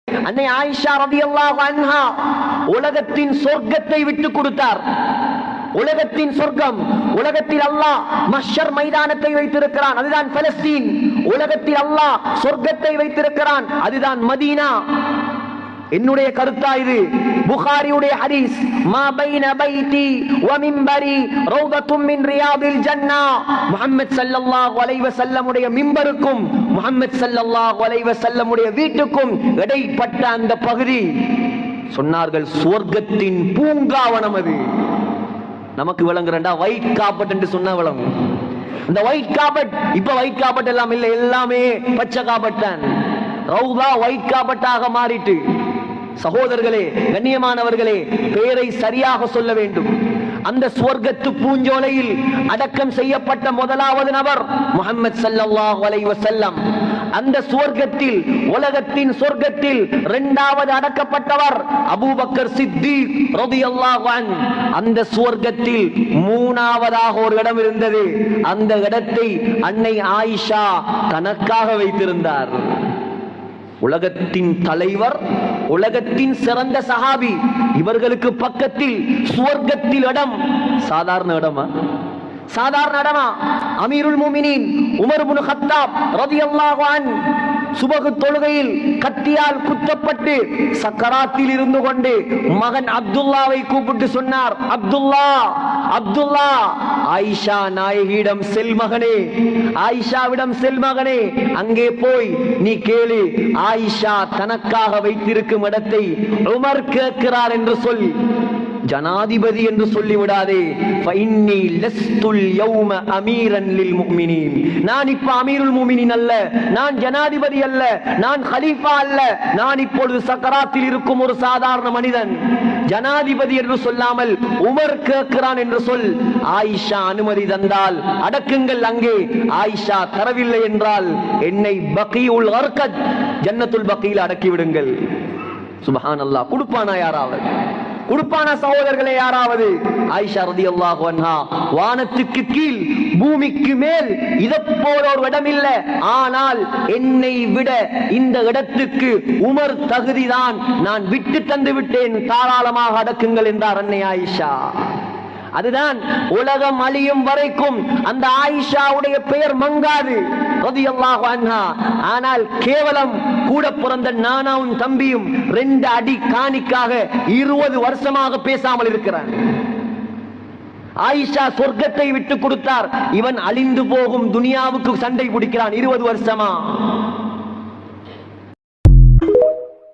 அன்னை ஆயிஷா ரலியல்லாஹு அன்ஹா உலகத்தின் சொர்க்கத்தை விட்டு கொடுத்தார். உலகத்தின் சொர்க்கம், உலகத்தில் அல்லாஹ் மஹ்ஷர் மைதானத்தை வைத்திருக்கிறான், அதுதான் பலஸ்தீன். உலகத்தில் அல்லாஹ் சொர்க்கத்தை வைத்திருக்கிறான், அதுதான் மதீனா. என்னுடைய கருத்தா இது? புகாரியுடைய ஹதீஸ், மா பைன பைதி வ மிம்பரி ரௌதத்தும் மின் ரியாதில் ஜன்னா. முஹம்மது ஸல்லல்லாஹு அலைஹி வஸல்லம் உடைய மிம்பருக்கும் முஹம்மது ஸல்லல்லாஹு அலைஹி வஸல்லம் உடைய வீட்டுக்கும் இடைப்பட்ட அந்த பகுதி சொன்னார்கள் சுவர்க்கத்தின் பூங்காவனம். அது நமக்கு விளங்குறண்டா ஒயிட் கார்பெட் என்று சொன்னா விளங்கும். அந்த ஒயிட் கார்பெட், இப்ப ஒயிட் கார்பெட் எல்லாம் இல்லை, எல்லாமே பச்சை கார்பெட் தான். ரௌதா ஒயிட் கார்பெட்டாக மாறிட்டு. சகோதரர்களே, கண்ணியமானவர்களே, பெயரை சரியாக சொல்ல வேண்டும். அந்த சுவர்க்கத்து பூஞ்சோலையில் அடக்கம் செய்யப்பட்ட முதலாவது நபர் முஹம்மது ஸல்லல்லாஹு அலைஹி வஸல்லம். அந்த சுவர்க்கத்தில், உலகத்தின் சொர்க்கத்தில் இரண்டாவது அடக்கப்பட்டவர் அபூபக்கர் சித்தீக் ரலியல்லாஹு அன்ஹு. அந்த சுவர்க்கத்தில் மூணாவதாக ஒரு இடம் இருந்தது. அந்த இடத்தை அன்னை ஆயிஷா தனக்காக வைத்திருந்தார். உலகத்தின் தலைவர், உலகத்தின் சிறந்த சஹாபி, இவர்களுக்கு பக்கத்தில் சுவர்க்கத்தில் இடம். சாதாரண இடமா? சாதாரண இடமா? அமீருல் முஃமினீன் உமர் இப்னு கத்தாப் ரலியல்லாஹு அன்ஹு சுபஹ் தொழுகையில் கத்தியால் குத்தப்பட்டு சக்கராத்தில் இருந்து கொண்டு மகன் அப்துல்லாவை கூப்பிட்டு சொன்னார், அப்துல்லா, அப்துல்லா, ஆயிஷா நாயகியிடம் செல் மகனே, ஆயிஷாவிடம் செல் மகனே, அங்கே போய் நீ கேளு, ஆயிஷா தனக்காக வைத்திருக்கும் இடத்தை உமர் கேட்கிறார் என்று சொல். ஜனாதிபதி என்று சொல்லிவிடாதே. ஃபஇன்னி லஸ்துல் யௌம அமீரன் லில் முஃமினீன். நான் இப்ப அமீருல் முஃமினீன் அல்ல, நான் ஜனாதிபதி அல்ல, நான் கலீஃபா அல்ல, நான் இப்பொழுது சக்கராத்தில் இருக்கும் ஒரு சாதாரண மனிதன். ஜனாதிபதி என்று சொல்லாமல் உமர் கேட்கிறான் என்று சொல். ஆயிஷா அனுமதி தந்தால் அடக்குங்கள் அங்கே. ஆயிஷா தரவில்லை என்றால் என்னை பகீஉல் கர்கத், ஜன்னத்துல் பகீல அடக்கி விடுங்கள். சுப்ஹானல்லாஹ். கொடுப்பானா யாராவது? கொடுப்பான சகோதரர்களே யாராவது? ஆயிஷா ரலியல்லாஹு அன்ஹா வானத்துக்கு கீழ் பூமிக்கு மேல் இதை போல ஒரு இடம் இல்லை, ஆனால் என்னை விட இந்த இடத்துக்கு உமர் தகுதிதான், நான் விட்டு தந்து விட்டேன், தாராளமாக அடக்குங்கள் என்றார் அன்னை ஆயிஷா. அதுதான் உலகம் அழியும் வரைக்கும் அந்த ஆயிஷாவுடைய பெயர் மங்காது ரலியல்லாஹு அன்ஹா. ஆனால் கேவலம் கூட பிறந்த நானாவும் தம்பியும் 2 அடி காணிக்காக 20 வருஷமாக பேசாமல் இருக்கிறான். ஆயிஷா சொர்க்கத்தை விட்டு கொடுத்தார், இவன் அழிந்து போகும் துனியாவுக்கு சண்டை பிடிக்கிறான் 20 வருஷமா.